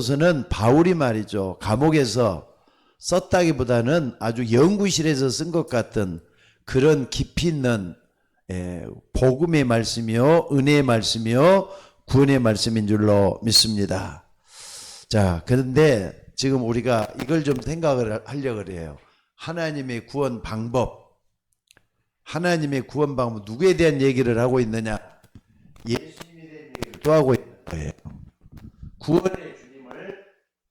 서는 바울이 말이죠. 감옥에서 썼다기보다는 아주 연구실에서 쓴 것 같은 그런 깊이 있는 복음의 말씀이요, 은혜의 말씀이요, 구원의 말씀인 줄로 믿습니다. 자, 그런데 지금 우리가 이걸 좀 생각을 하려고 그래요. 하나님의 구원 방법. 하나님의 구원 방법, 누구에 대한 얘기를 하고 있느냐? 예수님에 대한 얘기를 또 하고 있는 거예요. 구원의 주님을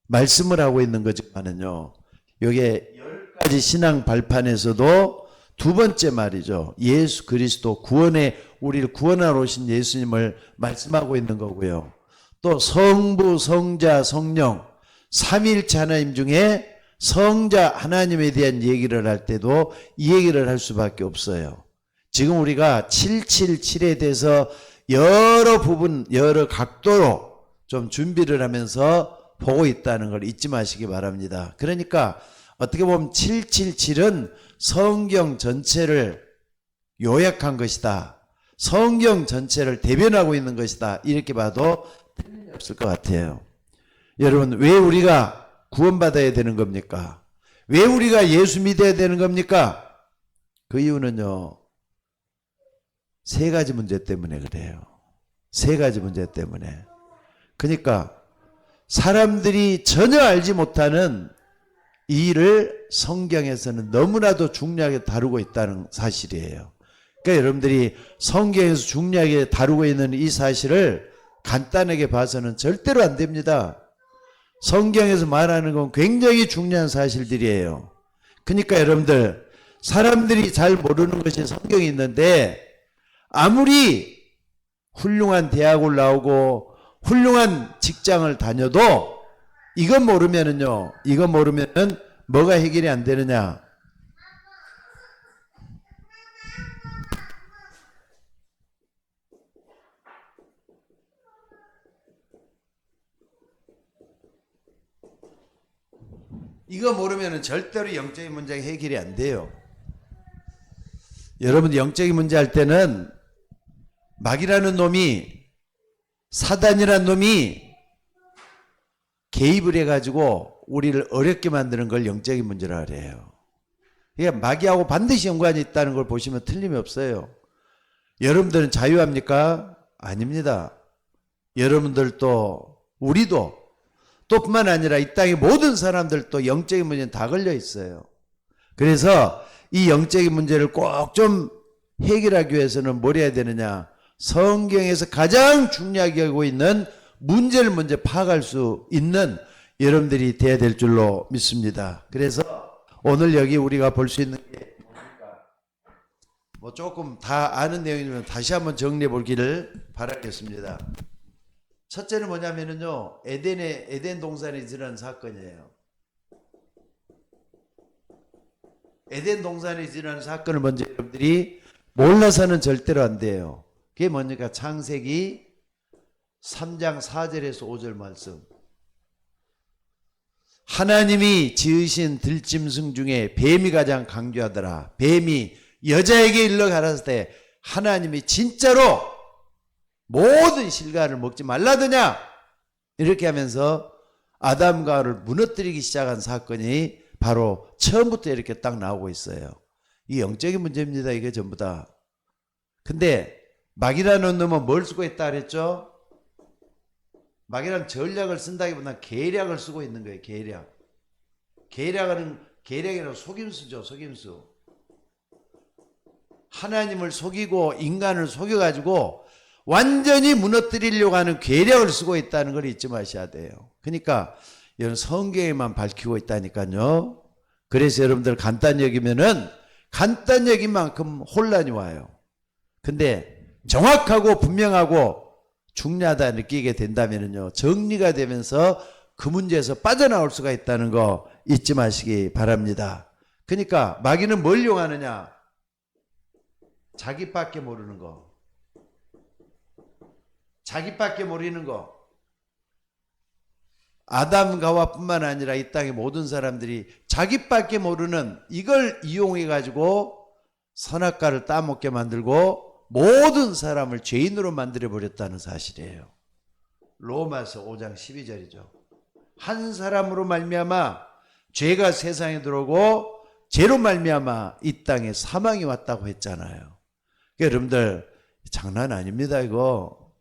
말씀을 하고 있는 거지만은요, 여기에 10가지 신앙 발판에서도 두 번째 말이죠. 예수 그리스도 우리를 구원하러 오신 예수님을 말씀하고 있는 거고요. 또 성부, 성자, 성령, 삼위일체 하나님 중에 성자 하나님에 대한 얘기를 할 때도 이 얘기를 할 수밖에 없어요. 지금 우리가 777에 대해서 여러 부분, 여러 각도로 좀 준비를 하면서 보고 있다는 걸 잊지 마시기 바랍니다. 그러니까 어떻게 보면 777은 성경 전체를 요약한 것이다. 성경 전체를 대변하고 있는 것이다. 이렇게 봐도 틀림이 없을 것 같아요. 여러분, 왜 우리가 구원받아야 되는 겁니까? 왜 우리가 예수 믿어야 되는 겁니까? 그 이유는요, 세 가지 문제 때문에 그래요. 세 가지 문제 때문에. 그러니까 사람들이 전혀 알지 못하는 이 일을 성경에서는 너무나도 중요하게 다루고 있다는 사실이에요. 그러니까 여러분들이 성경에서 중요하게 다루고 있는 이 사실을 간단하게 봐서는 절대로 안 됩니다. 성경에서 말하는 건 굉장히 중요한 사실들이에요. 그러니까 여러분들, 사람들이 잘 모르는 것이 성경이 있는데 아무리 훌륭한 대학을 나오고 훌륭한 직장을 다녀도 이것 모르면은 뭐가 해결이 안 되느냐? 이거 모르면은 절대로 영적인 문제가 해결이 안 돼요. 여러분, 영적인 문제 할 때는 마귀라는 놈이, 사단이라는 놈이 개입을 해가지고 우리를 어렵게 만드는 걸 영적인 문제라 그래요. 그러니까 마귀하고 반드시 연관이 있다는 걸 보시면 틀림이 없어요. 여러분들은 자유합니까? 아닙니다. 여러분들도 우리도 또 뿐만 아니라 이 땅의 모든 사람들도 영적인 문제는 다 걸려 있어요. 그래서 이 영적인 문제를 꼭 좀 해결하기 위해서는 뭘 해야 되느냐? 성경에서 가장 중요하게 하고 있는 문제를 먼저 파악할 수 있는 여러분들이 돼야 될 줄로 믿습니다. 그래서 오늘 여기 우리가 볼 수 있는 게 뭐 조금 다 아는 내용이면 다시 한번 정리해 보기를 바라겠습니다. 첫째는 뭐냐면요, 에덴 동산에 일어난 사건이에요. 에덴 동산에 일어난 사건을 먼저 여러분들이 몰라서는 절대로 안 돼요. 그게 뭡니까? 창세기 3장 4절에서 5절 말씀. 하나님이 지으신 들짐승 중에 뱀이 가장 강교하더라. 뱀이 여자에게 일러 가라사대 때 하나님이 진짜로 모든 실과를 먹지 말라더냐? 이렇게 하면서 아담과 하와를 무너뜨리기 시작한 사건이 바로 처음부터 이렇게 딱 나오고 있어요. 이 영적인 문제입니다. 이게 전부 다. 근데 마귀라는 놈은 뭘 쓰고 있다 그랬죠? 마귀라는 전략을 쓴다기보다는 계략을 쓰고 있는 거예요. 계략이라는 속임수죠. 속임수. 하나님을 속이고 인간을 속여가지고 완전히 무너뜨리려고 하는 계략을 쓰고 있다는 걸 잊지 마셔야 돼요. 그러니까 이런 성경에만 밝히고 있다니까요. 그래서 여러분들 간단히 여기면은 간단히 여긴 만큼 혼란이 와요. 근데 정확하고 분명하고 중요하다 느끼게 된다면요, 정리가 되면서 그 문제에서 빠져나올 수가 있다는 거 잊지 마시기 바랍니다. 그러니까 마귀는 뭘 이용하느냐? 자기밖에 모르는 거. 자기밖에 모르는 거. 아담과 하와뿐만 아니라 이 땅의 모든 사람들이 자기밖에 모르는 이걸 이용해 가지고 선악과를 따먹게 만들고 모든 사람을 죄인으로 만들어 버렸다는 사실이에요. 로마서 5장 12절이죠. 한 사람으로 말미암아 죄가 세상에 들어오고 죄로 말미암아 이 땅에 사망이 왔다고 했잖아요. 여러분들 장난 아닙니다. 이거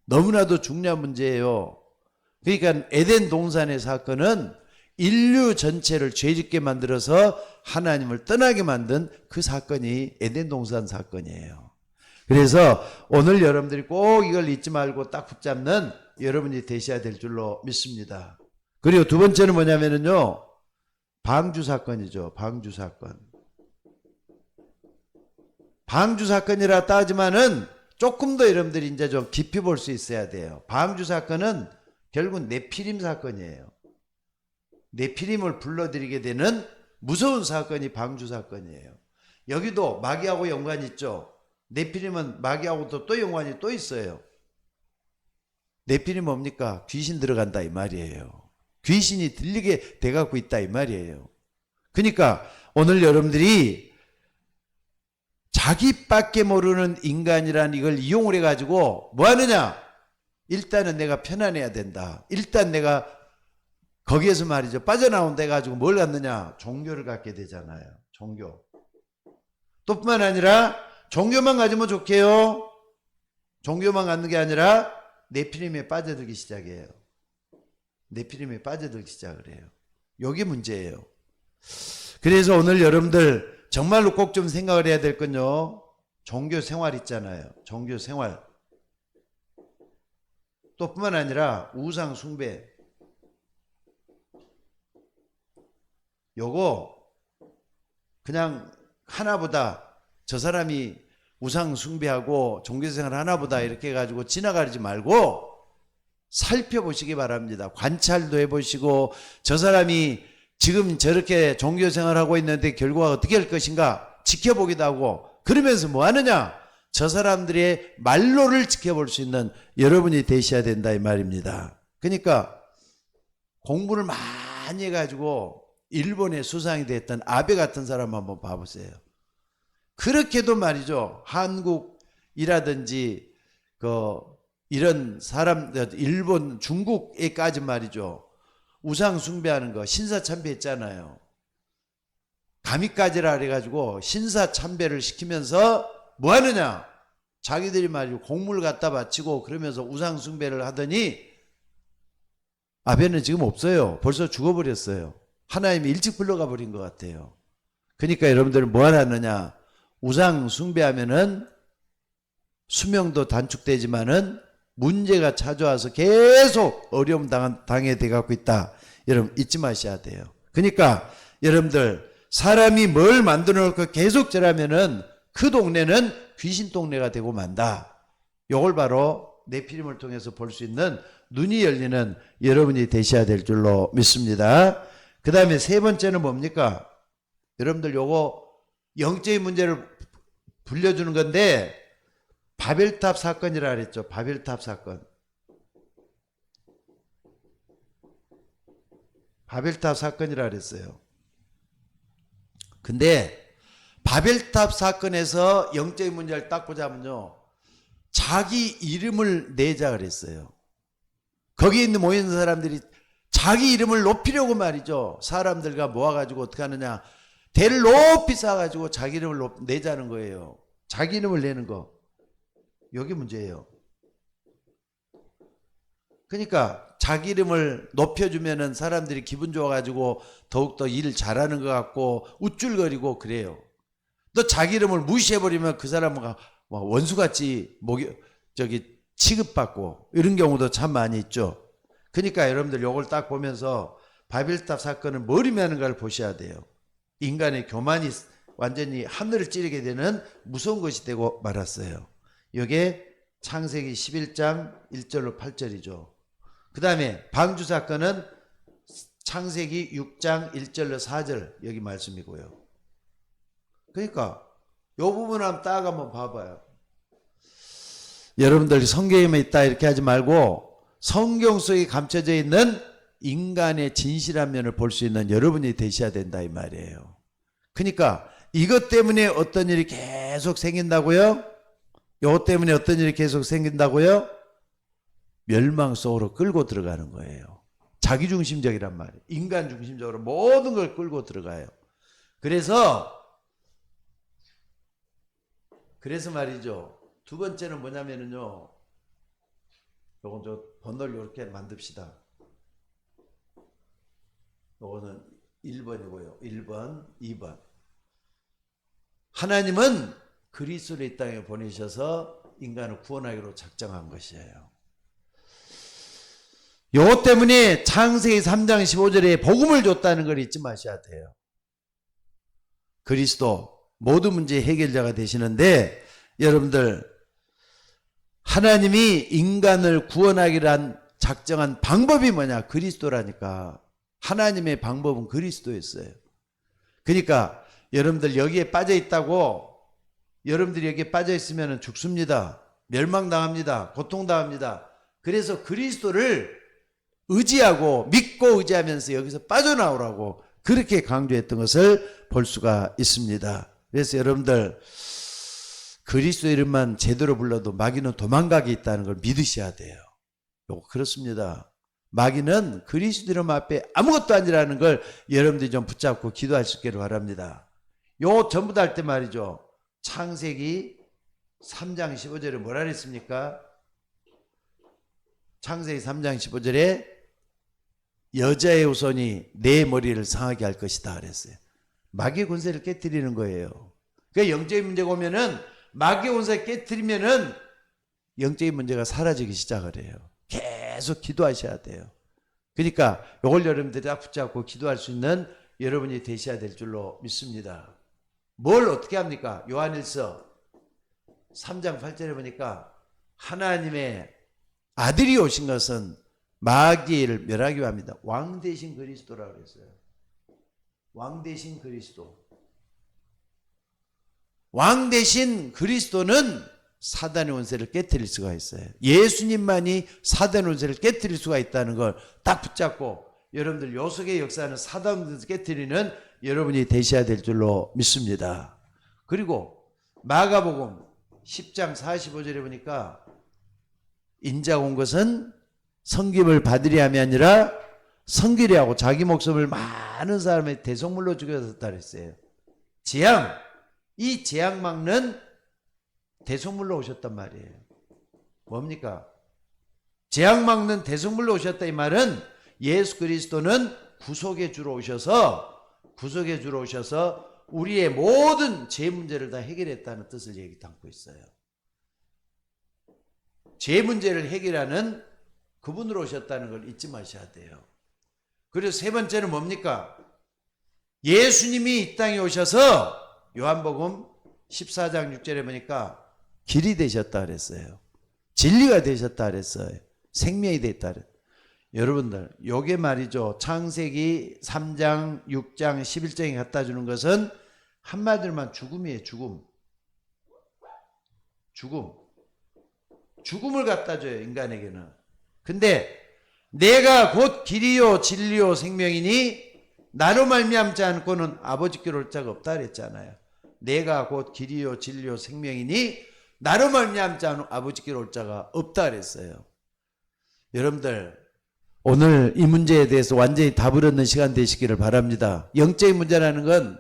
너무나도 중요한 문제예요. 그러니까 에덴 동산의 사건은 인류 전체를 죄짓게 만들어서 하나님을 떠나게 만든 그 사건이 에덴 동산 사건이에요. 그래서 오늘 여러분들이 꼭 이걸 잊지 말고 딱 붙잡는 여러분이 되셔야 될 줄로 믿습니다. 그리고 두 번째는 뭐냐면요, 방주 사건이죠. 방주 사건. 방주 사건이라 따지만은 조금 더 여러분들이 이제 좀 깊이 볼 수 있어야 돼요. 방주 사건은 결국 네피림 사건이에요. 네피림을 불러들이게 되는 무서운 사건이 방주 사건이에요. 여기도 마귀하고 연관이 있죠. 네피림은 마귀하고도 또 연관이 또 있어요. 네피림 뭡니까? 귀신 들어간다 이 말이에요. 귀신이 들리게 돼갖고 있다 이 말이에요. 그러니까 오늘 여러분들이 자기밖에 모르는 인간이란 이걸 이용을 해가지고 뭐 하느냐? 일단은 내가 편안해야 된다. 일단 내가 거기에서 말이죠, 빠져나온다 해가지고 뭘 갖느냐? 종교를 갖게 되잖아요. 종교. 또 뿐만 아니라 종교만 가지면 좋게요. 종교만 갖는 게 아니라 네피림에 빠져들기 시작해요. 네피림에 빠져들기 시작을 해요. 이게 문제예요. 그래서 오늘 여러분들 정말로 꼭 좀 생각을 해야 될 건요, 종교 생활 있잖아요. 종교 생활. 또 뿐만 아니라 우상 숭배. 요거 그냥 하나보다, 저 사람이 우상 숭배하고 종교 생활 하나보다 이렇게 해가지고 지나가지 말고 살펴보시기 바랍니다. 관찰도 해보시고, 저 사람이 지금 저렇게 종교 생활하고 있는데 결과가 어떻게 할 것인가 지켜보기도 하고, 그러면서 뭐 하느냐? 저 사람들의 말로를 지켜볼 수 있는 여러분이 되셔야 된다 이 말입니다. 그러니까 공부를 많이 해가지고 일본의 수상이 됐던 아베 같은 사람 한번 봐보세요. 그렇게도 말이죠, 한국이라든지 이런 사람, 일본, 중국에까지 말이죠, 우상 숭배하는 거 신사참배했잖아요. 가미까지라 그래가지고 신사참배를 시키면서 뭐 하느냐? 자기들이 말이죠, 공물을 갖다 바치고 그러면서 우상 숭배를 하더니 아베는 지금 없어요. 벌써 죽어버렸어요. 하나님이 일찍 불러가 버린 것 같아요. 그러니까 여러분들은 뭐 하느냐? 우상 숭배하면은 수명도 단축되지만은 문제가 찾아와서 계속 어려움 당해 돼갖고 있다. 여러분 잊지 마셔야 돼요. 그러니까 여러분들, 사람이 뭘 만들어 놓고 계속 저라면은 그 동네는 귀신 동네가 되고 만다. 요걸 바로 네피림을 통해서 볼 수 있는 눈이 열리는 여러분이 되셔야 될 줄로 믿습니다. 그 다음에 세 번째는 뭡니까? 여러분들 요거 영적인 문제를 불려주는 건데, 바벨탑 사건이라 그랬죠. 바벨탑 사건. 바벨탑 사건이라 그랬어요. 근데 바벨탑 사건에서 영적인 문제를 딱 보자면요, 자기 이름을 내자 그랬어요. 거기 있는 모이는 사람들이 자기 이름을 높이려고 말이죠, 사람들과 모아가지고 어떻게 하느냐, 대를 높이 쌓아가지고 자기 이름을 내자는 거예요. 자기 이름을 내는 거. 여기 문제예요. 그러니까 자기 이름을 높여주면은 사람들이 기분 좋아가지고 더욱더 일 잘하는 것 같고 우쭐거리고 그래요. 또 자기 이름을 무시해버리면 그 사람은 원수같이 취급받고 이런 경우도 참 많이 있죠. 그러니까 여러분들 요걸 딱 보면서 바벨탑 사건은 뭘 의미하는가를 보셔야 돼요. 인간의 교만이 완전히 하늘을 찌르게 되는 무서운 것이 되고 말았어요. 이게 창세기 11장 1절로 8절이죠. 그 다음에 방주 사건은 창세기 6장 1절로 4절 여기 말씀이고요. 그러니까 이 부분 한번 봐봐요. 여러분들 성경에만 있다 이렇게 하지 말고 성경 속에 감춰져 있는 인간의 진실한 면을 볼 수 있는 여러분이 되셔야 된다 이 말이에요. 그러니까 이것 때문에 어떤 일이 계속 생긴다고요? 이것 때문에 어떤 일이 계속 생긴다고요? 멸망 속으로 끌고 들어가는 거예요. 자기중심적이란 말이에요. 인간중심적으로 모든 걸 끌고 들어가요. 그래서 말이죠. 두 번째는 뭐냐면은요. 요건 저 번호를 이렇게 만듭시다. 요거는 1번이고요. 1번, 2번. 하나님은 그리스도를 이 땅에 보내셔서 인간을 구원하기로 작정한 것이에요. 요것 때문에 창세기 3장 15절에 복음을 줬다는 걸 잊지 마셔야 돼요. 그리스도 모든 문제의 해결자가 되시는데 여러분들 하나님이 인간을 구원하기란 작정한 방법이 뭐냐? 그리스도라니까. 하나님의 방법은 그리스도였어요. 그러니까 여러분들 여기에 빠져 있다고 여러분들이 여기에 빠져 있으면 죽습니다. 멸망당합니다. 고통당합니다. 그래서 그리스도를 의지하고 믿고 의지하면서 여기서 빠져나오라고 그렇게 강조했던 것을 볼 수가 있습니다. 그래서 여러분들 그리스도 이름만 제대로 불러도 마귀는 도망가게 있다는 걸 믿으셔야 돼요. 그렇습니다. 마귀는 그리스도 이름 앞에 아무것도 아니라는 걸 여러분들이 좀 붙잡고 기도할 수 있기를 바랍니다. 요 전부 다 할 때 말이죠. 창세기 3장 15절에 뭐라 그랬습니까? 창세기 3장 15절에 여자의 후손이 내 머리를 상하게 할 것이다 그랬어요. 마귀의 권세를 깨뜨리는 거예요. 그러니까 영적인 문제가 오면은 마귀의 권세를 깨뜨리면은 영적인 문제가 사라지기 시작을 해요. 계속 기도하셔야 돼요. 그러니까 이걸 여러분들이 다 붙잡고 기도할 수 있는 여러분이 되셔야 될 줄로 믿습니다. 뭘 어떻게 합니까? 요한일서 3장 8절에 보니까 하나님의 아들이 오신 것은 마귀를 멸하기 위함이다. 왕 대신 그리스도라고 그랬어요. 왕 대신 그리스도. 왕 대신 그리스도는 사단의 원세를 깨뜨릴 수가 있어요. 예수님만이 사단의 원세를 깨뜨릴 수가 있다는 걸 딱 붙잡고 여러분들 요 속의 역사는 사단의 원세를 깨뜨리는 여러분이 되셔야 될 줄로 믿습니다. 그리고 마가복음 10장 45절에 보니까 인자가 온 것은 섬김을 받으려 함이 아니라 섬기려 하고 자기 목숨을 많은 사람의 대속물로 죽였다 그랬어요. 재앙, 이 재앙 막는 대속물로 오셨단 말이에요. 뭡니까? 재앙 막는 대속물로 오셨다 이 말은 예수 그리스도는 구속의 주로 오셔서 우리의 모든 죄 문제를 다 해결했다는 뜻을 얘기 담고 있어요. 죄 문제를 해결하는 그분으로 오셨다는 걸 잊지 마셔야 돼요. 그리고 세 번째는 뭡니까? 예수님이 이 땅에 오셔서 요한복음 14장 6절에 보니까 길이 되셨다 그랬어요. 진리가 되셨다 그랬어요. 생명이 됐다 그랬어요. 여러분들 요게 말이죠. 창세기 3장 6장 11장에 갖다 주는 것은 한마디로만 죽음이에요. 죽음을 갖다 줘요. 인간에게는. 근데 내가 곧 길이요 진리요 생명이니 나로 말미암지 않고는 아버지께로 올 자가 없다 그랬잖아요. 내가 곧 길이요 진리요 생명이니 나로 말미암지 않고 아버지께로 올 자가 없다 그랬어요. 여러분들 오늘 이 문제에 대해서 완전히 답을 얻는 시간 되시기를 바랍니다. 영적인 문제라는 건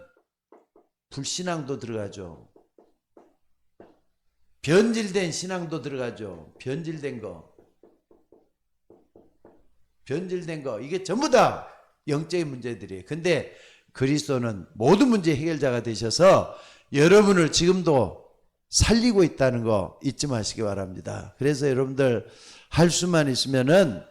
불신앙도 들어가죠. 변질된 신앙도 들어가죠. 변질된 거 이게 전부 다 영적인 문제들이에요. 근데 그리스도는 모든 문제 해결자가 되셔서 여러분을 지금도 살리고 있다는 거 잊지 마시기 바랍니다. 그래서 여러분들 할 수만 있으면은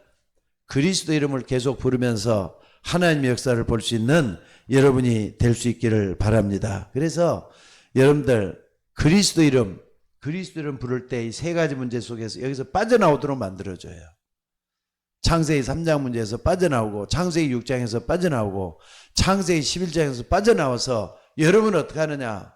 그리스도 이름을 계속 부르면서 하나님의 역사를 볼 수 있는 여러분이 될 수 있기를 바랍니다. 그래서 여러분들 그리스도 이름 부를 때 이 세 가지 문제 속에서 여기서 빠져나오도록 만들어줘요. 창세기 3장 문제에서 빠져나오고 창세기 6장에서 빠져나오고 창세기 11장에서 빠져나와서 여러분은 어떻게 하느냐?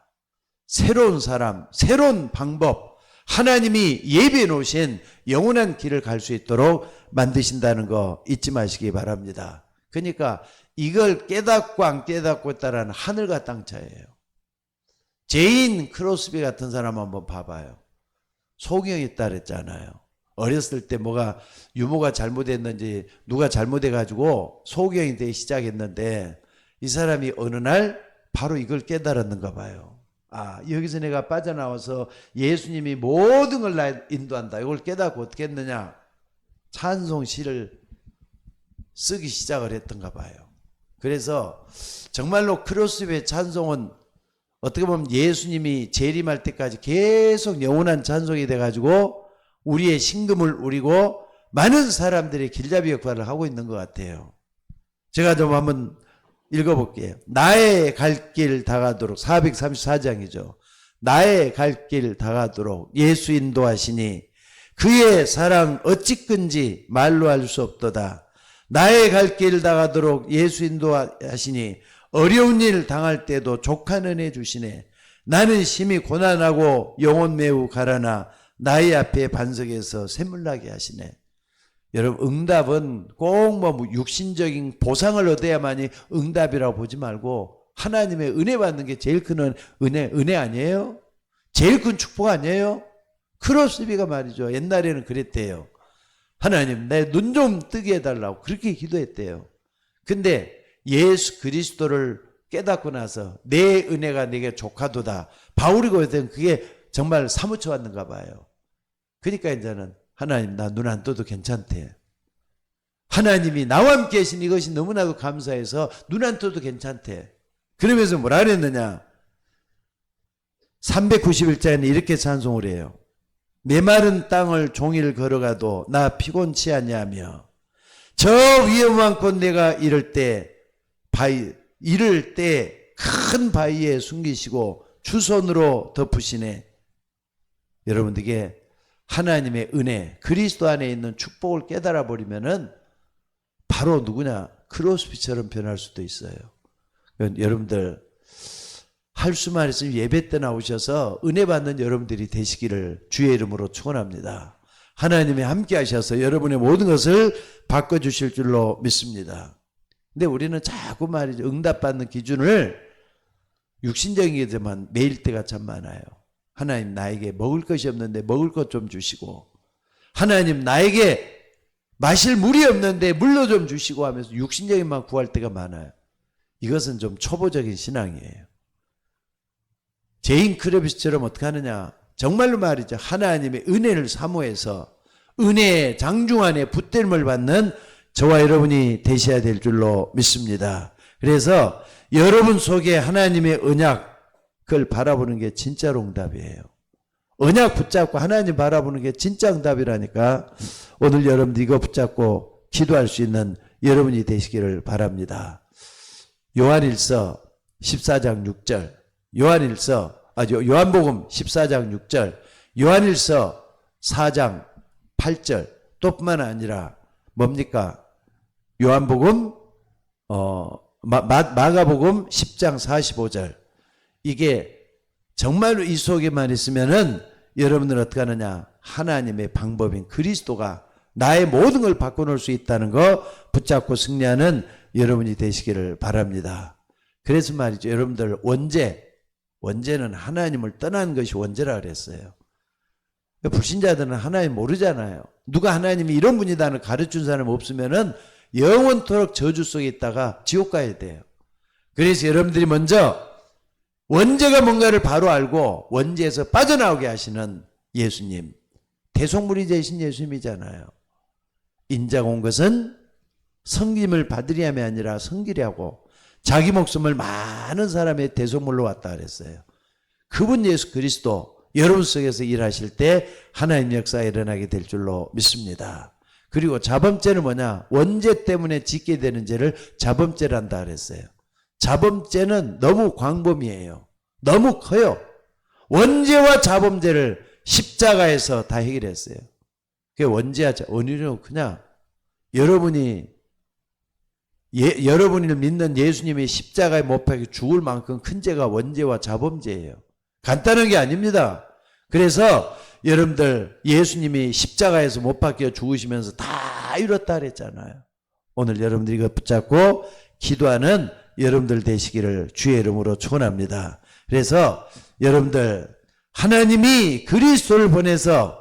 새로운 사람, 새로운 방법, 하나님이 예비해 놓으신 영원한 길을 갈 수 있도록 만드신다는 거 잊지 마시기 바랍니다. 그러니까 이걸 깨닫고 안 깨닫고 따라는 하늘과 땅 차이예요. 제인 크로스비 같은 사람 한번 봐봐요. 소경이 있다 그랬잖아요. 어렸을 때 뭐가 유모가 잘못했는지 누가 잘못해가지고 소경이 되기 시작했는데 이 사람이 어느 날 바로 이걸 깨달았는가 봐요. 아, 여기서 내가 빠져나와서 예수님이 모든 걸 나 인도한다. 이걸 깨닫고 어떻게 했느냐? 찬송시를 쓰기 시작을 했던가 봐요. 그래서 정말로 크로스의 찬송은 어떻게 보면 예수님이 재림할 때까지 계속 영원한 찬송이 돼가지고 우리의 신금을 울리고 많은 사람들의 길잡이 역할을 하고 있는 것 같아요. 제가 좀 한번 읽어볼게요. 나의 갈 길 다가도록 434장이죠. 나의 갈 길 다가도록 예수 인도하시니 그의 사랑 어찌 끈지 말로 할 수 없도다. 나의 갈 길 다가도록 예수 인도하시니 어려운 일 당할 때도 족한 은혜 주시네. 나는 심히 고난하고 영혼 매우 가라나 나의 앞에 반석에서 샘물나게 하시네. 여러분, 응답은 꼭 뭐 육신적인 보상을 얻어야만이 응답이라고 보지 말고 하나님의 은혜 받는 게 제일 큰 은혜 아니에요? 제일 큰 축복 아니에요? 크로스비가 말이죠. 옛날에는 그랬대요. 하나님, 내 눈 좀 뜨게 해달라고 그렇게 기도했대요. 근데 예수 그리스도를 깨닫고 나서 내 은혜가 내게 족하도다. 바울이 그랬더니 그게 정말 사무쳐 왔는가 봐요. 그러니까 이제는 하나님, 나 눈 안 떠도 괜찮대. 하나님이 나와 함께 계신 이것이 너무나도 감사해서 눈 안 떠도 괜찮대. 그러면서 뭐라 그랬느냐? 391장에는 이렇게 찬송을 해요. 메마른 땅을 종일 걸어가도 나 피곤치 아니하며 저 위험한 곳 내가 이를 때 큰 바위에 숨기시고 주손으로 덮으시네. 여러분들에게 하나님의 은혜, 그리스도 안에 있는 축복을 깨달아 버리면은 바로 누구냐? 크로스피처럼 변할 수도 있어요. 여러분들 할 수만 있으면 예배 때 나오셔서 은혜 받는 여러분들이 되시기를 주의 이름으로 축원합니다. 하나님이 함께 하셔서 여러분의 모든 것을 바꿔주실 줄로 믿습니다. 근데 우리는 자꾸 말이죠. 응답받는 기준을 육신적인 게만 매일 때가 참 많아요. 하나님, 나에게 먹을 것이 없는데 먹을 것 좀 주시고, 하나님, 나에게 마실 물이 없는데 물로 좀 주시고 하면서 육신적인만 구할 때가 많아요. 이것은 좀 초보적인 신앙이에요. 제인 크레비스처럼 어떻게 하느냐? 정말로 말이죠. 하나님의 은혜를 사모해서 은혜의 장중 안에 붙들림을 받는 저와 여러분이 되셔야 될 줄로 믿습니다. 그래서 여러분 속에 하나님의 언약을 바라보는 게 진짜로 응답이에요. 언약 붙잡고 하나님 바라보는 게 진짜 응답이라니까 오늘 여러분들 이거 붙잡고 기도할 수 있는 여러분이 되시기를 바랍니다. 요한일서 14장 6절, 요한복음 14장 6절, 요한일서 4장 8절, 또 뿐만 아니라 뭡니까? 요한복음, 마가복음 10장 45절. 이게 정말로 이 속에만 있으면은 여러분들은 어떻게 하느냐? 하나님의 방법인 그리스도가 나의 모든 걸 바꿔놓을 수 있다는 거 붙잡고 승리하는 여러분이 되시기를 바랍니다. 그래서 말이죠. 여러분들 원죄는 하나님을 떠나는 것이 원죄라 그랬어요. 불신자들은 하나님 모르잖아요. 누가 하나님이 이런 분이다는 가르친 사람 없으면은 영원토록 저주 속에 있다가 지옥 가야 돼요. 그래서 여러분들이 먼저 원죄가 뭔가를 바로 알고 원죄에서 빠져나오게 하시는 예수님, 대속물이 되신 예수님이잖아요. 인자가 온 것은 섬김을 받으리 함이 아니라 섬기려고 자기 목숨을 많은 사람의 대속물로 왔다 그랬어요. 그분 예수 그리스도 여러분 속에서 일하실 때 하나님 역사가 일어나게 될 줄로 믿습니다. 그리고 자범죄는 뭐냐? 원죄 때문에 짓게 되는 죄를 자범죄란다 그랬어요. 자범죄는 너무 광범위해요. 너무 커요. 원죄와 자범죄를 십자가에서 다 해결했어요. 그게 원죄와 원인은 그냥 여러분이 여러분을 믿는 예수님이 십자가에 못 박혀 죽을 만큼 큰 죄가 원죄와 자범죄예요. 간단한 게 아닙니다. 그래서 여러분들 예수님이 십자가에서 못 박혀 죽으시면서 다 이뤘다 그랬잖아요. 오늘 여러분들이 이거 붙잡고 기도하는 여러분들 되시기를 주의 이름으로 축원합니다. 그래서 여러분들 하나님이 그리스도를 보내서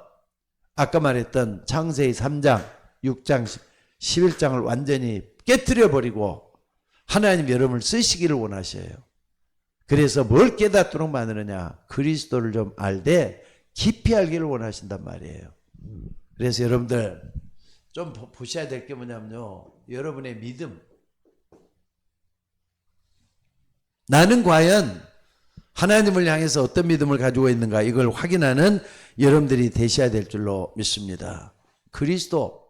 아까 말했던 창세기 3장, 6장, 11장을 완전히 깨뜨려 버리고 하나님 여러분을 쓰시기를 원하셔요. 그래서 뭘 깨닫도록 만드느냐? 그리스도를 좀 알되 깊이 알기를 원하신단 말이에요. 그래서 여러분들 좀 보셔야 될 게 뭐냐면요, 여러분의 믿음. 나는 과연 하나님을 향해서 어떤 믿음을 가지고 있는가, 이걸 확인하는 여러분들이 되셔야 될 줄로 믿습니다. 그리스도,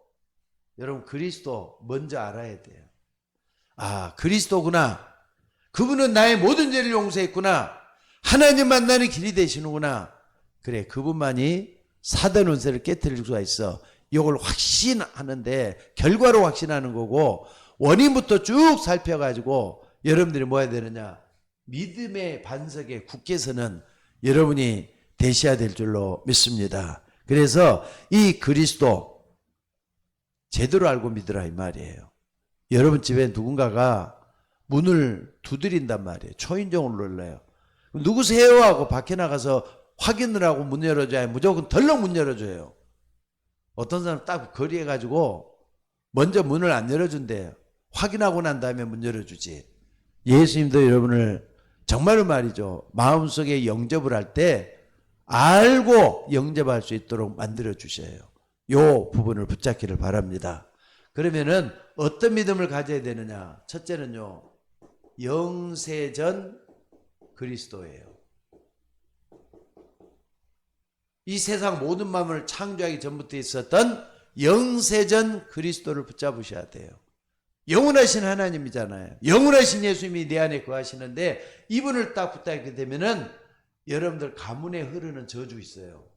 여러분 그리스도 먼저 알아야 돼요. 아, 그리스도구나. 그분은 나의 모든 죄를 용서했구나. 하나님 만나는 길이 되시는구나. 그래, 그분만이 사단 운세를 깨뜨릴 수가 있어. 이걸 확신하는데, 결과로 확신하는 거고, 원인부터 쭉 살펴가지고 여러분들이 뭐 해야 되느냐? 믿음의 반석에 굳게서는 여러분이 되셔야 될 줄로 믿습니다. 그래서 이 그리스도 제대로 알고 믿으라 이 말이에요. 여러분 집에 누군가가 문을 두드린단 말이에요. 초인종을 눌러요. 누구세요? 하고 밖에 나가서 확인을 하고 문 열어줘야 무조건 덜렁 문 열어줘요. 어떤 사람 딱 거리에 가지고 먼저 문을 안 열어준대요. 확인하고 난 다음에 문 열어주지. 예수님도 여러분을 정말로 말이죠, 마음속에 영접을 할 때 알고 영접할 수 있도록 만들어 주셔요. 요 부분을 붙잡기를 바랍니다. 그러면은 어떤 믿음을 가져야 되느냐? 첫째는요, 영세전 그리스도예요. 이 세상 모든 만물을 창조하기 전부터 있었던 영세전 그리스도를 붙잡으셔야 돼요. 영원하신 하나님이잖아요. 영원하신 예수님이 내 안에 거하시는데, 이분을 딱 붙잡게 되면은 여러분들 가문에 흐르는 저주 있어요.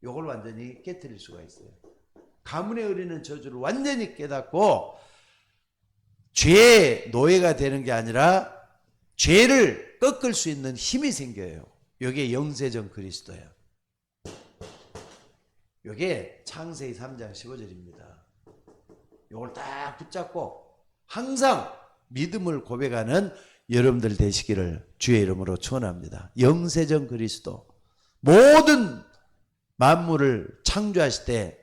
이걸 완전히 깨뜨릴 수가 있어요. 가문에 흐르는 저주를 완전히 깨닫고 죄의 노예가 되는 게 아니라 죄를 꺾을 수 있는 힘이 생겨요. 이게 영세전 그리스도예요. 이게 창세기 3장 15절입니다. 이걸 딱 붙잡고 항상 믿음을 고백하는 여러분들 되시기를 주의 이름으로 축원합니다. 영세전 그리스도, 모든 만물을 창조하실 때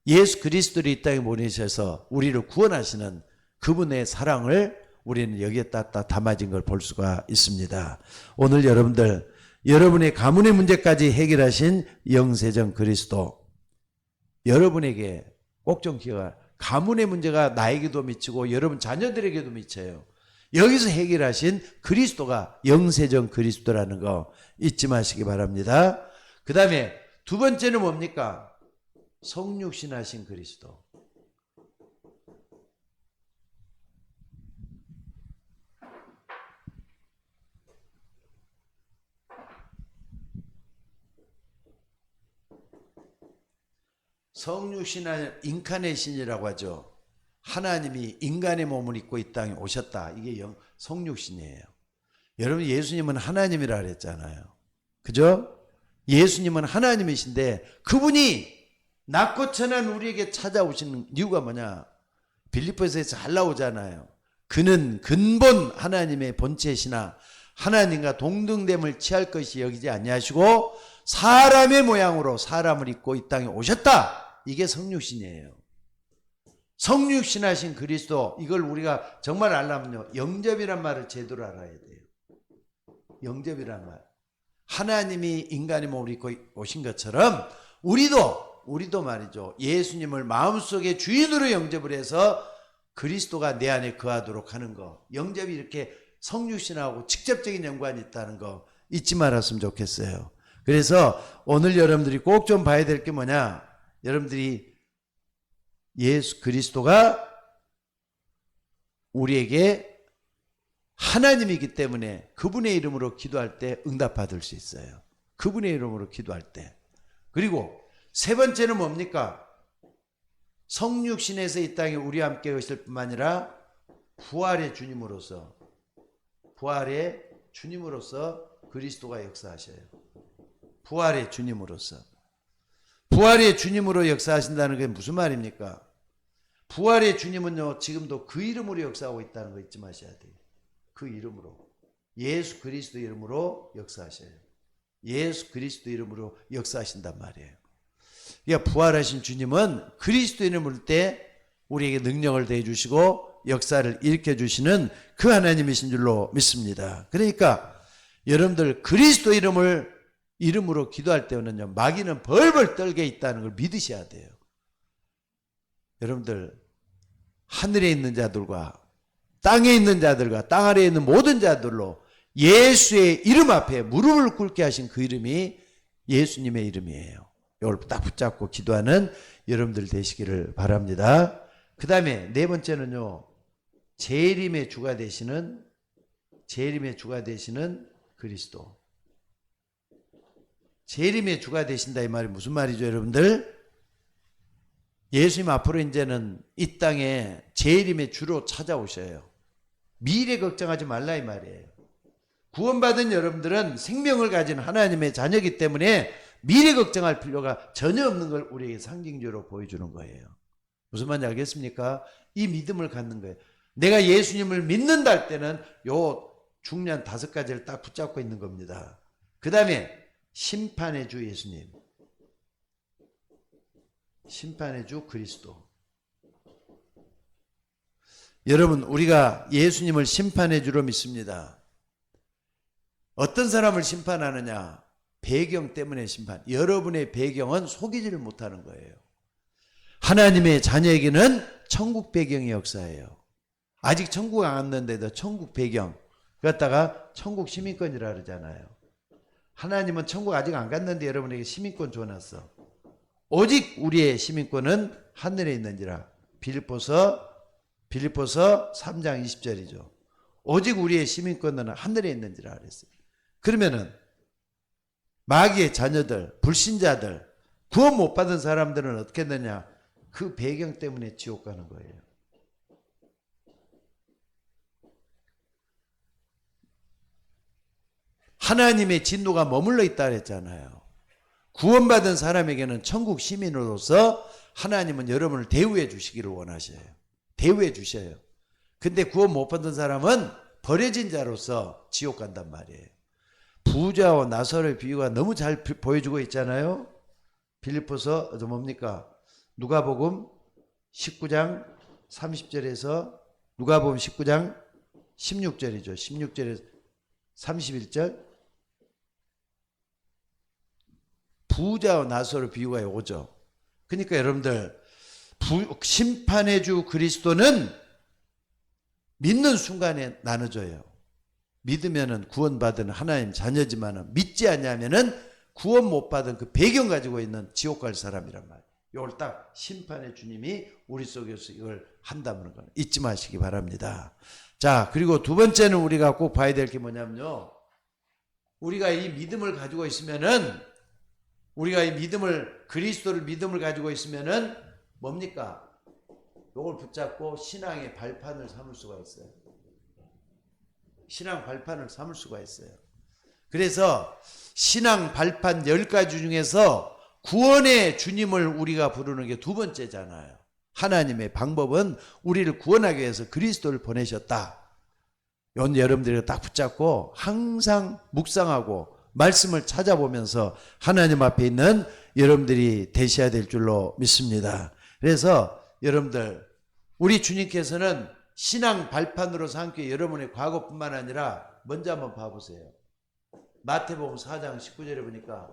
예수 그리스도를 이 땅에 보내셔서 우리를 구원하시는 그분의 사랑을 우리는 여기에다 담아진 걸 볼 수가 있습니다. 오늘 여러분들, 여러분의 가문의 문제까지 해결하신 영세전 그리스도, 여러분에게 꼭 좀 기억하, 가문의 문제가 나에게도 미치고 여러분 자녀들에게도 미쳐요. 여기서 해결하신 그리스도가 영세전 그리스도라는 거 잊지 마시기 바랍니다. 그 다음에 두 번째는 뭡니까? 성육신하신 그리스도. 성육신한 인카네이션이라고 하죠. 하나님이 인간의 몸을 입고 이 땅에 오셨다. 이게 성육신이에요. 여러분, 예수님은 하나님이라 그랬잖아요. 그죠? 예수님은 하나님이신데 그분이 낮고 천한 우리에게 찾아오시는 이유가 뭐냐? 빌립보에서 잘 나오잖아요. 그는 근본 하나님의 본체시나 하나님과 동등됨을 취할 것이 여기지 아니하시고 사람의 모양으로 사람을 입고 이 땅에 오셨다. 이게 성육신이에요. 성육신하신 그리스도, 이걸 우리가 정말 알려면요, 영접이란 말을 제대로 알아야 돼요. 영접이란 말. 하나님이 인간의 몸을 입고 오신 것처럼 우리도 말이죠, 예수님을 마음속에 주인으로 영접을 해서 그리스도가 내 안에 거하도록 하는 거. 영접이 이렇게 성육신하고 직접적인 연관이 있다는 거 잊지 말았으면 좋겠어요. 그래서 오늘 여러분들이 꼭 좀 봐야 될 게 뭐냐? 여러분들이 예수 그리스도가 우리에게 하나님이기 때문에 그분의 이름으로 기도할 때 응답받을 수 있어요. 그분의 이름으로 기도할 때. 그리고 세 번째는 뭡니까? 성육신에서 이 땅에 우리와 함께 오실 뿐만 아니라 부활의 주님으로서 그리스도가 역사하셔요. 부활의 주님으로서. 부활의 주님으로 역사하신다는 게 무슨 말입니까? 부활의 주님은요, 지금도 그 이름으로 역사하고 있다는 거 잊지 마셔야 돼요. 그 이름으로. 예수 그리스도 이름으로 역사하셔요. 예수 그리스도 이름으로 역사하신단 말이에요. 그러니까 부활하신 주님은 그리스도인을 부를 때 우리에게 능력을 더해 주시고 역사를 일으켜 주시는 그 하나님이신 줄로 믿습니다. 그러니까 여러분들 그리스도 이름으로 기도할 때는요, 마귀는 벌벌 떨게 있다는 걸 믿으셔야 돼요. 여러분들 하늘에 있는 자들과 땅에 있는 자들과 땅 아래에 있는 모든 자들로 예수의 이름 앞에 무릎을 꿇게 하신 그 이름이 예수님의 이름이에요. 이걸 딱 붙잡고 기도하는 여러분들 되시기를 바랍니다. 그 다음에 네 번째는요, 재림의 주가 되시는 그리스도. 재림의 주가 되신다 이 말이 무슨 말이죠, 여러분들? 예수님 앞으로 이제는 이 땅에 재림의 주로 찾아오셔요. 미래 걱정하지 말라 이 말이에요. 구원받은 여러분들은 생명을 가진 하나님의 자녀이기 때문에 미래 걱정할 필요가 전혀 없는 걸 우리에게 상징적으로 보여주는 거예요. 무슨 말인지 알겠습니까? 이 믿음을 갖는 거예요. 내가 예수님을 믿는다 할 때는 요 중요한 5가지를 딱 붙잡고 있는 겁니다. 그 다음에 심판의 주 예수님, 심판의 주 그리스도. 여러분, 우리가 예수님을 심판의 주로 믿습니다. 어떤 사람을 심판하느냐? 배경 때문에 심판. 여러분의 배경은 속이지를 못하는 거예요. 하나님의 자녀에게는 천국 배경의 역사예요. 아직 천국 안 왔는데도 천국 배경 갖다가 천국 시민권이라 그러잖아요. 하나님은 천국 아직 안 갔는데 여러분에게 시민권 줘놨어. 오직 우리의 시민권은 하늘에 있는지라. 빌립보서 3장 20절이죠. 오직 우리의 시민권은 하늘에 있는지라 그랬어요. 그러면은 마귀의 자녀들, 불신자들, 구원 못 받은 사람들은 어떻게 되냐? 그 배경 때문에 지옥 가는 거예요. 하나님의 진노가 머물러 있다 그랬잖아요. 구원받은 사람에게는 천국 시민으로서 하나님은 여러분을 대우해 주시기를 원하셔요. 대우해 주셔요. 근데 구원 못 받은 사람은 버려진 자로서 지옥 간단 말이에요. 부자와 나사로의 비유가 너무 잘 보여주고 있잖아요. 빌립보서 뭡니까? 누가복음 19장 30절에서 누가복음 19장 16절이죠. 16절에서 31절. 부자와 나사로 비유가 오죠. 그러니까 여러분들 심판의 주 그리스도는 믿는 순간에 나눠져요. 믿으면은 구원받은 하나님 자녀지만은 믿지 않냐면은 구원 못 받은 그 배경 가지고 있는 지옥 갈 사람이란 말이에요. 이걸 딱 심판의 주님이 우리 속에서 이걸 한다는 걸 잊지 마시기 바랍니다. 자, 그리고 두 번째는 우리가 꼭 봐야 될 게 뭐냐면요. 우리가 이 믿음을 가지고 있으면은 그리스도를 믿음을 가지고 있으면은 뭡니까? 이걸 붙잡고 신앙의 발판을 삼을 수가 있어요. 신앙 발판을 삼을 수가 있어요. 그래서 신앙 발판 10가지 중에서 구원의 주님을 우리가 부르는 게 두 번째잖아요. 하나님의 방법은 우리를 구원하기 위해서 그리스도를 보내셨다. 이건 여러분들이 딱 붙잡고 항상 묵상하고 말씀을 찾아보면서 하나님 앞에 있는 여러분들이 되셔야 될 줄로 믿습니다. 그래서 여러분들, 우리 주님께서는 신앙 발판으로 삼기 여러분의 과거뿐만 아니라 먼저 한번 봐보세요. 마태복음 4장 19절에 보니까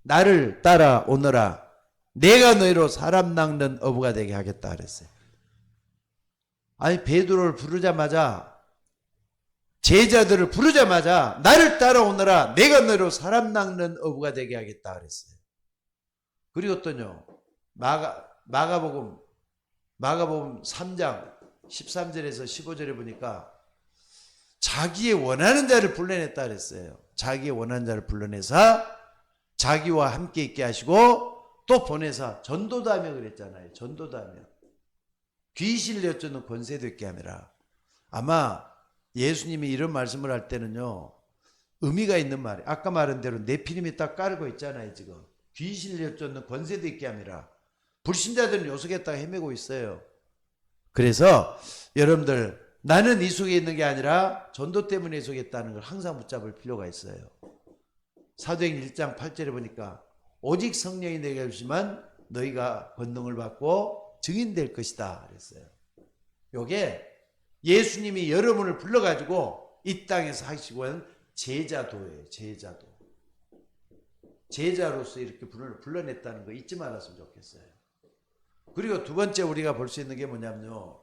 나를 따라오너라 내가 너희로 사람 낚는 어부가 되게 하겠다 그랬어요. 아니, 베드로를 부르자마자, 제자들을 부르자마자 나를 따라오너라 내가 너희로 사람 낚는 어부가 되게 하겠다 그랬어요. 그리고 또요, 마가복음 3장 13절에서 15절에 보니까 자기의 원하는 자를 불러냈다 그랬어요. 자기의 원하는 자를 불러내사 자기와 함께 있게 하시고 또 보내사 전도도 하며 그랬잖아요. 전도도 하며 귀신을 여쭈는 권세도 있게 하느라. 아마 예수님이 이런 말씀을 할 때는요, 의미가 있는 말이에요. 아까 말한 대로 네피림이 딱 깔고 있잖아요. 지금 귀신을 여쭈는 권세도 있게 하느라. 불신자들은 요 속에다가 헤매고 있어요. 그래서 여러분들, 나는 이 속에 있는 게 아니라 전도 때문에 이 속에 있다는 걸 항상 붙잡을 필요가 있어요. 사도행 1장 8절에 보니까 오직 성령이 내게 주시면 너희가 권능을 받고 증인될 것이다 그랬어요. 요게 예수님이 여러분을 불러가지고 이 땅에서 하시고 있는 제자도예요. 제자도. 제자로서 이렇게 불러냈다는 거 잊지 말았으면 좋겠어요. 그리고 두 번째 우리가 볼 수 있는 게 뭐냐면요.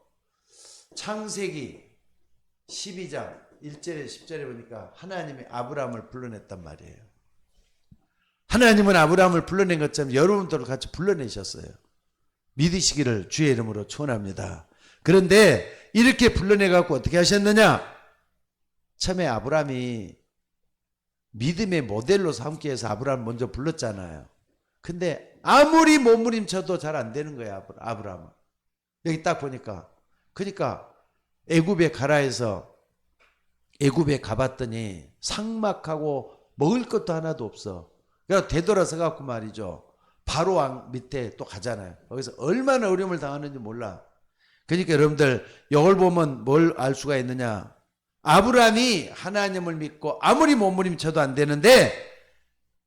창세기 12장 1절에 10절에 보니까 하나님이 아브라함을 불러냈단 말이에요. 하나님은 아브라함을 불러낸 것처럼 여러분들을 같이 불러내셨어요. 믿으시기를 주의 이름으로 축원합니다. 그런데 이렇게 불러내갖고 어떻게 하셨느냐? 처음에 아브라함이 믿음의 모델로 삼기 위해서 아브라함 먼저 불렀잖아요. 근데 아무리 몸부림쳐도 잘 안 되는 거예요. 아브라함은. 여기 딱 보니까. 그러니까 애굽에 가라 해서 애굽에 가봤더니 삭막하고 먹을 것도 하나도 없어. 그래서 되돌아서 갖고 말이죠. 바로 왕 밑에 또 가잖아요. 거기서 얼마나 어려움을 당하는지 몰라. 그러니까 여러분들 이걸 보면 뭘 알 수가 있느냐. 아브라함이 하나님을 믿고 아무리 몸부림쳐도 안 되는데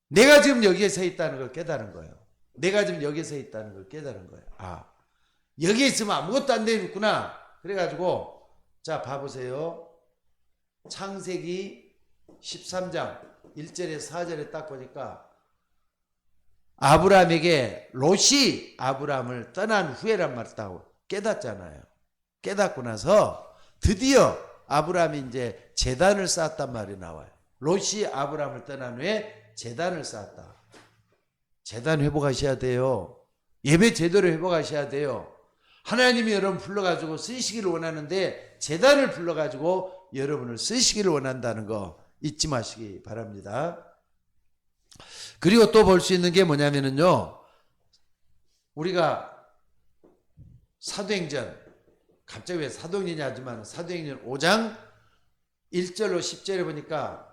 내가 지금 여기에 서 있다는 걸 깨달은 거예요. 내가 지금 여기에 서 있다는 걸 깨달은 거예요. 아, 여기에 있으면 아무것도 안 되겠구나. 그래가지고 자 봐보세요. 창세기 13장 1절에 4절에 딱 보니까 아브라함에게 롯이 아브라함을 떠난 후에란 말을 딱 깨닫잖아요. 깨닫고 나서 드디어 아브라함이 이제 제단을 쌓았단 말이 나와요. 롯이 아브라함을 떠난 후에 제단을 쌓았다. 제단 회복하셔야 돼요. 예배 제대로 회복하셔야 돼요. 하나님이 여러분 불러가지고 쓰시기를 원하는데 제단을 불러가지고 여러분을 쓰시기를 원한다는 거 잊지 마시기 바랍니다. 그리고 또 볼 수 있는 게 뭐냐면요. 우리가 사도행전, 갑자기 왜 사도행전이 하지만 사도행전 5장 1절로 10절에 보니까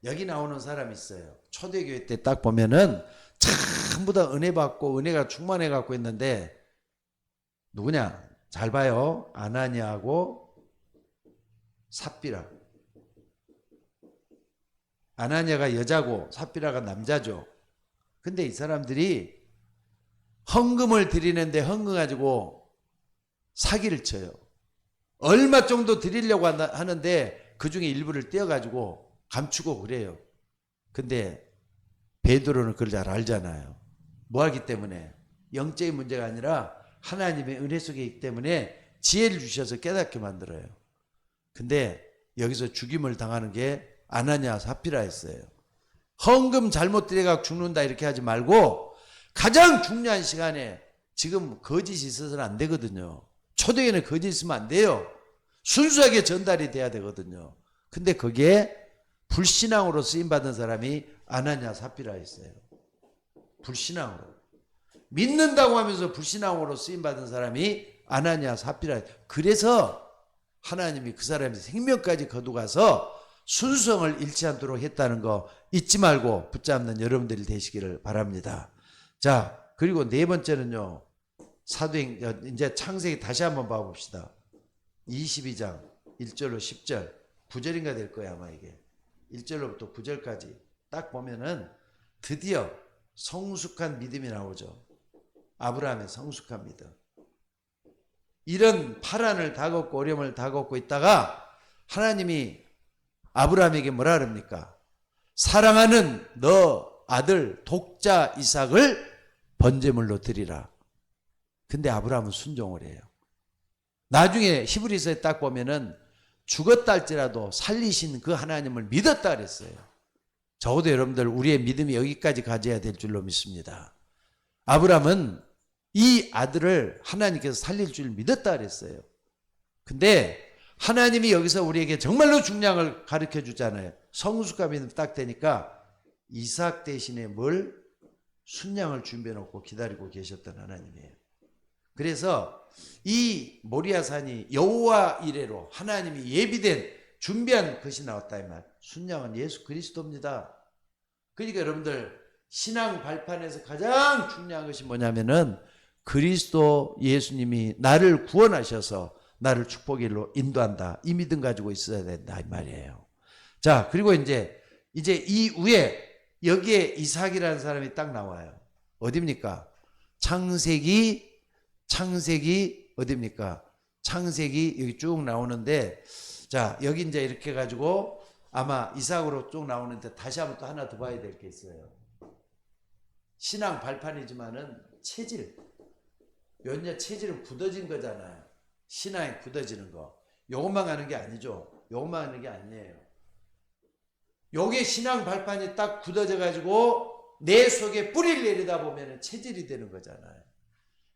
여기 나오는 사람이 있어요. 초대교회 때 딱 보면은 전부 다 은혜 받고 은혜가 충만해 갖고 있는데 누구냐? 잘 봐요. 아나니아하고 삽비라. 아나니아가 여자고 삽비라가 남자죠. 근데 이 사람들이 헌금을 드리는데 헌금 가지고 사기를 쳐요. 얼마 정도 드리려고 하는데 그 중에 일부를 떼어가지고 감추고 그래요. 근데 베드로는 그걸 잘 알잖아요. 뭐 하기 때문에? 영적인 문제가 아니라 하나님의 은혜 속에 있기 때문에 지혜를 주셔서 깨닫게 만들어요. 근데 여기서 죽임을 당하는 게 아나니아 삽비라였어요. 헌금 잘못 드려가 죽는다 이렇게 하지 말고 가장 중요한 시간에 지금 거짓이 있어서는 안 되거든요. 초대에는 거짓 있으면 안 돼요. 순수하게 전달이 돼야 되거든요. 근데 거기에 불신앙으로 쓰임받은 사람이 아나니아 삽비라였어요. 불신앙으로. 믿는다고 하면서 불신앙으로 쓰임받은 사람이 아나니아 삽비라. 그래서 하나님이 그 사람의 생명까지 거두가서 순성을 잃지 않도록 했다는 거 잊지 말고 붙잡는 여러분들이 되시기를 바랍니다. 자, 그리고 네 번째는요. 이제 창세기 다시 한번 봐봅시다. 22장 1절로 10절 9절인가 될 거야 아마 이게. 1절로부터 9절까지 딱 보면은 드디어 성숙한 믿음이 나오죠. 아브라함의 성숙한 믿음. 이런 파란을 다 걷고 어려움을 다 걷고 있다가 하나님이 아브라함에게 뭐라 그럽니까? 사랑하는 너 아들 독자 이삭을 번제물로 드리라. 근데 아브라함은 순종을 해요. 나중에 히브리서에 딱 보면은 죽었다 할지라도 살리신 그 하나님을 믿었다 그랬어요. 적어도 여러분들 우리의 믿음이 여기까지 가져야 될 줄로 믿습니다. 아브라함은 이 아들을 하나님께서 살릴 줄 믿었다 그랬어요. 근데 하나님이 여기서 우리에게 정말로 중요한 걸 가르쳐 주잖아요. 성숙한 믿음 딱 되니까 이삭 대신에 뭘? 순양을 준비해 놓고 기다리고 계셨던 하나님이에요. 그래서 이 모리아산이 여호와 이레로 하나님이 예비된 준비한 것이 나왔다 이 말. 순양은 예수 그리스도입니다. 그러니까 여러분들 신앙 발판에서 가장 중요한 것이 뭐냐면은 그리스도 예수님이 나를 구원하셔서 나를 축복의 일로 인도한다. 이 믿음 가지고 있어야 된다 이 말이에요. 자, 그리고 이제 이후에 여기에 이삭이라는 사람이 딱 나와요. 어디입니까? 창세기 어디입니까? 창세기 여기 쭉 나오는데, 자, 여기 이제 이렇게 가지고 아마 이삭으로 쭉 나오는데 다시 한번 또 하나 더 봐야 될 게 있어요. 신앙 발판이지만은 체질. 요냐 체질은 굳어진 거잖아요. 신앙이 굳어지는 거. 요것만 가는 게 아니죠. 요것만 하는 게 아니에요. 요게 신앙 발판이 딱 굳어져 가지고 내 속에 뿌리를 내리다 보면 체질이 되는 거잖아요.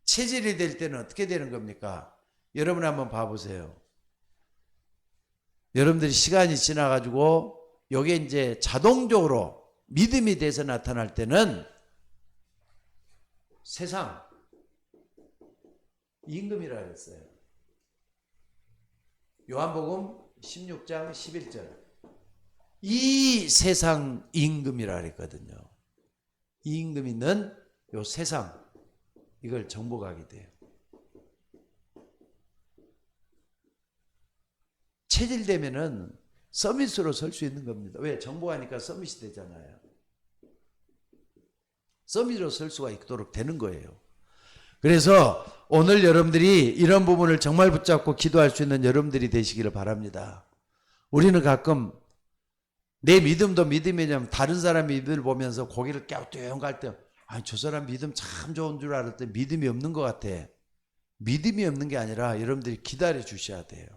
체질이 될 때는 어떻게 되는 겁니까? 여러분 한번 봐보세요. 여러분들이 시간이 지나가지고 요게 이제 자동적으로 믿음이 돼서 나타날 때는 세상 임금이라 그랬어요. 요한복음 16장 11절. 이 세상 임금이라 그랬거든요. 이 임금이 있는 요 세상, 이걸 정복하게 돼요. 체질되면은 서밋으로 설 수 있는 겁니다. 왜? 정복하니까 서밋이 되잖아요. 서밋으로 설 수가 있도록 되는 거예요. 그래서 오늘 여러분들이 이런 부분을 정말 붙잡고 기도할 수 있는 여러분들이 되시기를 바랍니다. 우리는 가끔 내 믿음도 믿음이냐면 다른 사람 믿음을 보면서 고개를 갸우뚱할 때, 아, 저 사람 믿음 참 좋은 줄 알았더니 믿음이 없는 것 같아. 믿음이 없는 게 아니라 여러분들이 기다려 주셔야 돼요.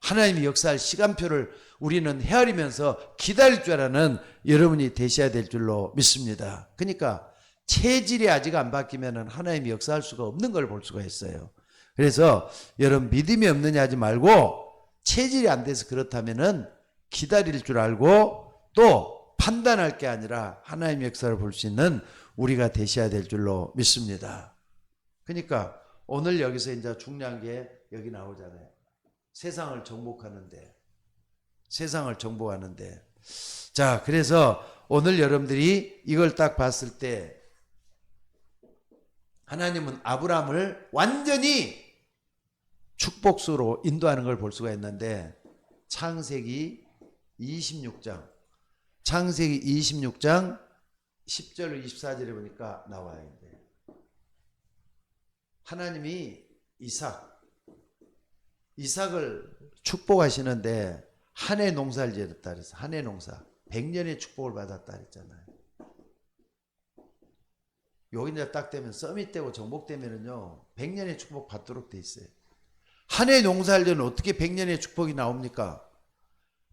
하나님이 역사할 시간표를 우리는 헤아리면서 기다릴 줄 아는 여러분이 되셔야 될 줄로 믿습니다. 그러니까 체질이 아직 안 바뀌면 하나님이 역사할 수가 없는 걸 볼 수가 있어요. 그래서 여러분 믿음이 없느냐 하지 말고 체질이 안 돼서 그렇다면은 기다릴 줄 알고 또 판단할 게 아니라 하나님의 역사를 볼 수 있는 우리가 되셔야 될 줄로 믿습니다. 그러니까 오늘 여기서 이제 중요한 게 여기 나오잖아요. 세상을 정복하는데. 자, 그래서 오늘 여러분들이 이걸 딱 봤을 때 하나님은 아브라함을 완전히 축복수로 인도하는 걸 볼 수가 있는데 창세기 26장 10절 24절에 보니까 나와요. 하나님이 이삭을 축복하시는데 한 해 농사를 지었다 그래서 한 해 농사 100년의 축복을 받았다 그랬잖아요. 여기 이제 딱 되면 서밋되고 정복되면은요 100년의 축복 받도록 돼 있어요. 한 해 농사를 지면 어떻게 100년의 축복이 나옵니까?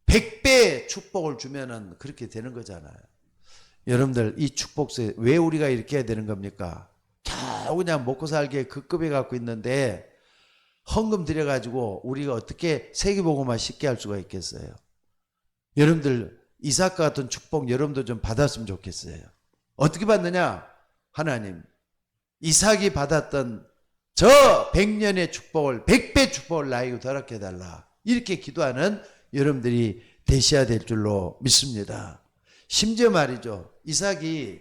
100배 축복을 주면은 그렇게 되는 거잖아요. 여러분들 이 축복세 왜 우리가 이렇게 해야 되는 겁니까? 겨우 그냥 먹고 살기에 급급해 갖고 있는데 헌금 들여가지고 우리가 어떻게 세계복음화 쉽게 할 수가 있겠어요? 여러분들 이삭과 같은 축복 여러분도 좀 받았으면 좋겠어요. 어떻게 받느냐? 하나님 이삭이 받았던 저 100년의 축복을 100배 축복을 나에게 더럽게 해달라. 이렇게 기도하는 여러분들이 되셔야 될 줄로 믿습니다. 심지어 말이죠. 이삭이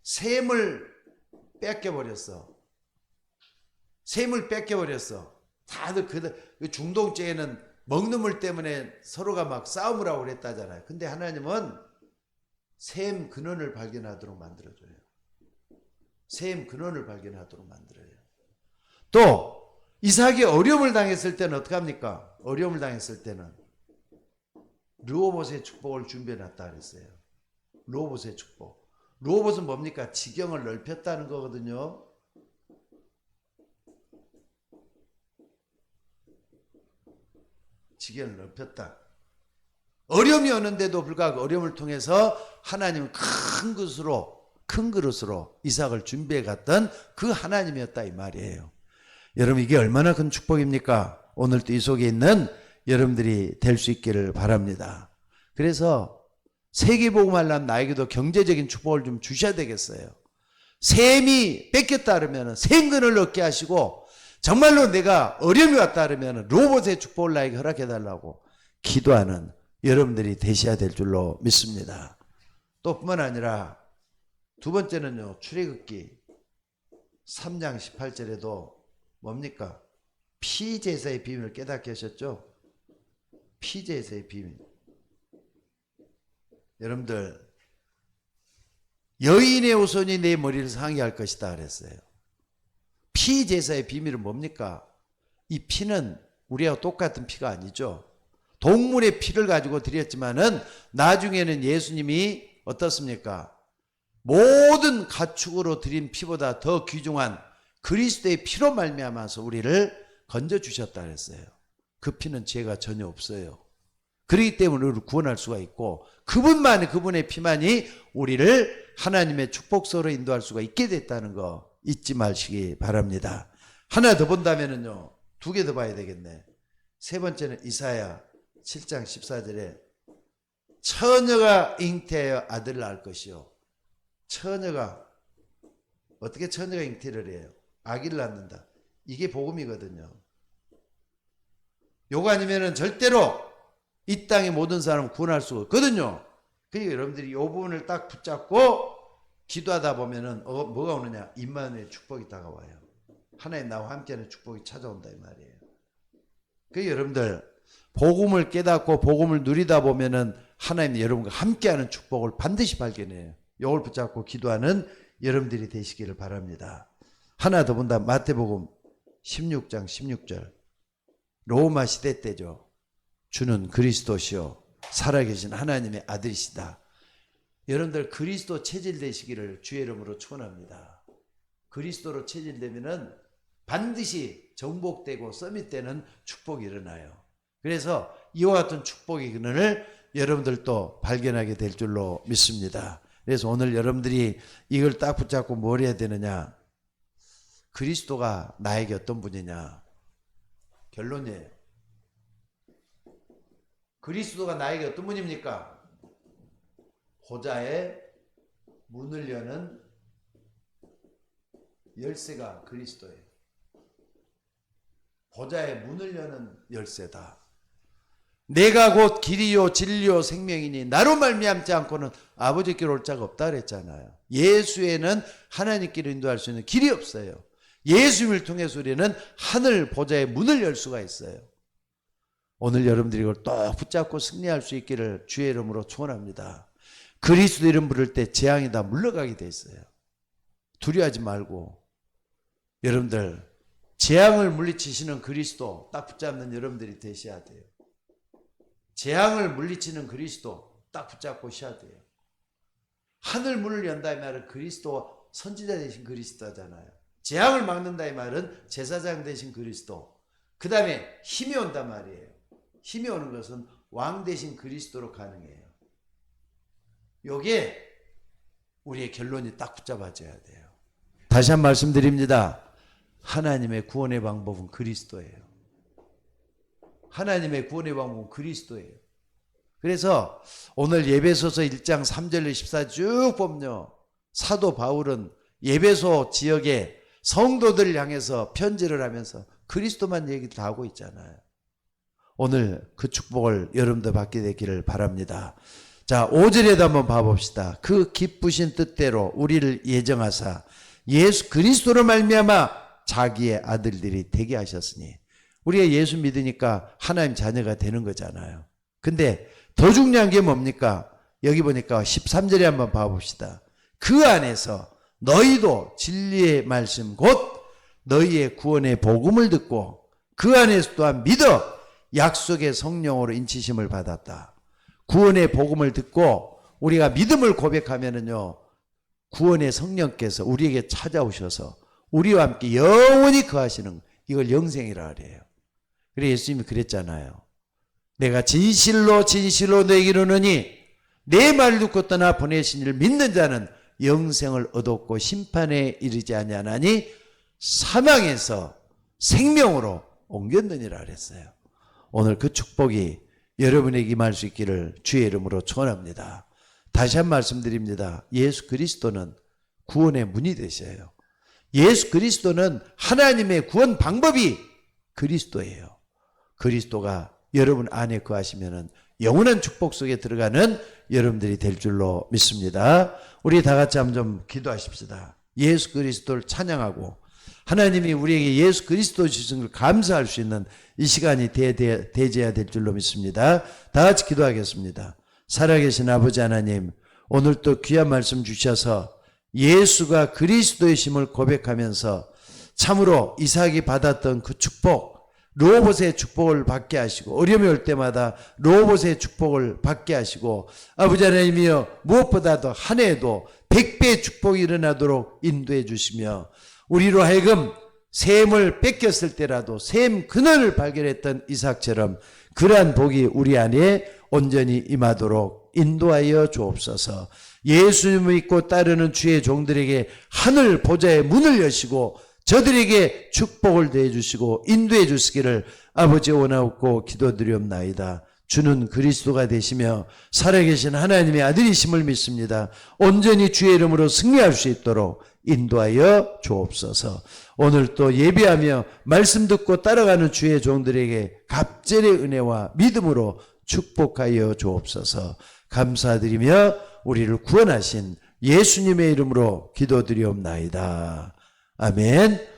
셈을 뺏겨버렸어. 다들 그 중동지에는 먹는 물 때문에 서로가 막 싸움을 하고 그랬다잖아요. 근데 하나님은 셈 근원을 발견하도록 만들어줘요. 또 이삭이 어려움을 당했을 때는 어떻게 합니까? 어려움을 당했을 때는 르호봇의 축복을 준비해놨다 그랬어요. 르호봇의 축복. 르호봇은 뭡니까? 지경을 넓혔다는 거거든요. 지경을 넓혔다. 어려움이 오는데도 불구하고 어려움을 통해서 하나님은 큰 그릇으로 이삭을 준비해 갔던 그 하나님이었다 이 말이에요. 여러분 이게 얼마나 큰 축복입니까? 오늘도 이 속에 있는 여러분들이 될 수 있기를 바랍니다. 그래서 세계복음 하려면 나에게도 경제적인 축복을 좀 주셔야 되겠어요. 셈이 뺏겼다 그러면 생근을 얻게 하시고 정말로 내가 어려움이 왔다 그러면 로봇의 축복을 나에게 허락해달라고 기도하는 여러분들이 되셔야 될 줄로 믿습니다. 또 뿐만 아니라 두 번째는요. 출애굽기 3장 18절에도 뭡니까? 피제사의 비밀을 깨닫게 하셨죠? 피제사의 비밀. 여러분들 여인의 후손이 내 머리를 상하게 것이다 그랬어요. 피 제사의 비밀은 뭡니까? 이 피는 우리와 똑같은 피가 아니죠. 동물의 피를 가지고 드렸지만은 나중에는 예수님이 어떻습니까? 모든 가축으로 드린 피보다 더 귀중한 그리스도의 피로 말미암아서 우리를 건져 주셨다 그랬어요. 그 피는 죄가 전혀 없어요. 그렇기 때문에 우리를 구원할 수가 있고 그분의 피만이 우리를 하나님의 축복서로 인도할 수가 있게 됐다는 거 잊지 마시기 바랍니다. 하나 더 본다면은요, 두 개 더 봐야 되겠네. 세 번째는 이사야 7장 14절에 처녀가 잉태하여 아들을 낳을 것이요. 처녀가 어떻게 처녀가 잉태를 해요? 아기를 낳는다. 이게 복음이거든요. 요거 아니면은 절대로 이 땅의 모든 사람을 구원할 수가 없거든요. 그러니까 여러분들이 이 부분을 딱 붙잡고 기도하다 보면은 뭐가 오느냐? 임마누엘 축복이 다가와요. 하나님 나와 함께하는 축복이 찾아온다 이 말이에요. 그러니까 여러분들 복음을 깨닫고 복음을 누리다 보면은 하나님 여러분과 함께하는 축복을 반드시 발견해요. 이걸 붙잡고 기도하는 여러분들이 되시기를 바랍니다. 하나 더 본다. 마태복음 16장 16절. 로마 시대 때죠. 주는 그리스도시요 살아계신 하나님의 아들이시다. 여러분들 그리스도 체질 되시기를 주의 이름으로 축원합니다. 그리스도로 체질되면은 반드시 정복되고 서밋되는 축복이 일어나요. 그래서 이와 같은 축복의 근원을 여러분들도 발견하게 될 줄로 믿습니다. 그래서 오늘 여러분들이 이걸 딱 붙잡고 뭘 해야 되느냐? 그리스도가 나에게 어떤 분이냐? 결론이에요. 그리스도가 나에게 어떤 분입니까? 보좌의 문을 여는 열쇠가 그리스도예요. 보좌의 문을 여는 열쇠다. 내가 곧 길이요 진리요 생명이니 나로 말미암지 않고는 아버지께로 올 자가 없다 그랬잖아요. 예수에는 하나님께로 인도할 수 있는 길이 없어요. 예수님을 통해서 우리는 하늘 보좌의 문을 열 수가 있어요. 오늘 여러분들이 이걸 또 붙잡고 승리할 수 있기를 주의 이름으로 축원합니다. 그리스도 이름 부를 때 재앙이 다 물러가게 돼 있어요. 두려워하지 말고 여러분들 재앙을 물리치시는 그리스도 딱 붙잡는 여러분들이 되셔야 돼요. 재앙을 물리치는 그리스도 딱 붙잡고 오셔야 돼요. 하늘 문을 연다 이 말은 그리스도 선지자 되신 그리스도잖아요. 재앙을 막는다 이 말은 제사장 되신 그리스도. 그 다음에 힘이 온단 말이에요. 힘이 오는 것은 왕 되신 그리스도로 가능해요. 요게 우리의 결론이 딱 붙잡아져야 돼요. 다시 한 번 말씀드립니다. 하나님의 구원의 방법은 그리스도예요. 하나님의 구원의 방법은 그리스도예요. 그래서 오늘 예배소서 1장 3절로 14절 쭉 보면요. 사도 바울은 예배소 지역에 성도들을 향해서 편지를 하면서 그리스도만 얘기를 다 하고 있잖아요. 오늘 그 축복을 여러분도 받게 되기를 바랍니다. 자, 5절에도 한번 봐봅시다. 그 기쁘신 뜻대로 우리를 예정하사 예수 그리스도로 말미암아 자기의 아들들이 되게 하셨으니 우리가 예수 믿으니까 하나님 자녀가 되는 거잖아요. 근데 더 중요한 게 뭡니까? 여기 보니까 13절에 한번 봐봅시다. 그 안에서 너희도 진리의 말씀 곧 너희의 구원의 복음을 듣고 그 안에서 또한 믿어 약속의 성령으로 인치심을 받았다. 구원의 복음을 듣고 우리가 믿음을 고백하면은요, 구원의 성령께서 우리에게 찾아오셔서 우리와 함께 영원히 거하시는 이걸 영생이라 그래요. 그래 예수님이 그랬잖아요. 내가 진실로 진실로 너에게 이르노니 내 말 듣고 떠나 보내신 이를 믿는 자는 영생을 얻었고 심판에 이르지 아니하나니 사망에서 생명으로 옮겼느니라 그랬어요. 오늘 그 축복이 여러분에게 임할 수 있기를 주의 이름으로 축원합니다. 다시 한 말씀드립니다. 예수 그리스도는 구원의 문이 되셔요. 예수 그리스도는 하나님의 구원 방법이 그리스도예요. 그리스도가 여러분 안에 거하시면은 영원한 축복 속에 들어가는 여러분들이 될 줄로 믿습니다. 우리 다 같이 한번 좀 기도하십시다. 예수 그리스도를 찬양하고 하나님이 우리에게 예수 그리스도 주신 걸 감사할 수 있는 이 시간이 대제해야 될 줄로 믿습니다. 다 같이 기도하겠습니다. 살아계신 아버지 하나님, 오늘 또 귀한 말씀 주셔서 예수가 그리스도이심을 고백하면서 참으로 이삭이 받았던 그 축복, 르호봇의 축복을 받게 하시고 어려움이 올 때마다 르호봇의 축복을 받게 하시고 아버지 하나님이여 무엇보다도 한 해에도 100배의 축복이 일어나도록 인도해 주시며 우리로 하여금 셈을 뺏겼을 때라도 셈 근원을 발견했던 이삭처럼 그러한 복이 우리 안에 온전히 임하도록 인도하여 주옵소서. 예수님을 믿고 따르는 주의 종들에게 하늘 보좌의 문을 여시고 저들에게 축복을 대해 주시고 인도해 주시기를 아버지 원하옵고 기도드리옵나이다. 주는 그리스도가 되시며 살아계신 하나님의 아들이심을 믿습니다. 온전히 주의 이름으로 승리할 수 있도록 인도하여 주옵소서. 오늘 또 예배하며 말씀 듣고 따라가는 주의 종들에게 갑절의 은혜와 믿음으로 축복하여 주옵소서. 감사드리며 우리를 구원하신 예수님의 이름으로 기도드리옵나이다. 아멘.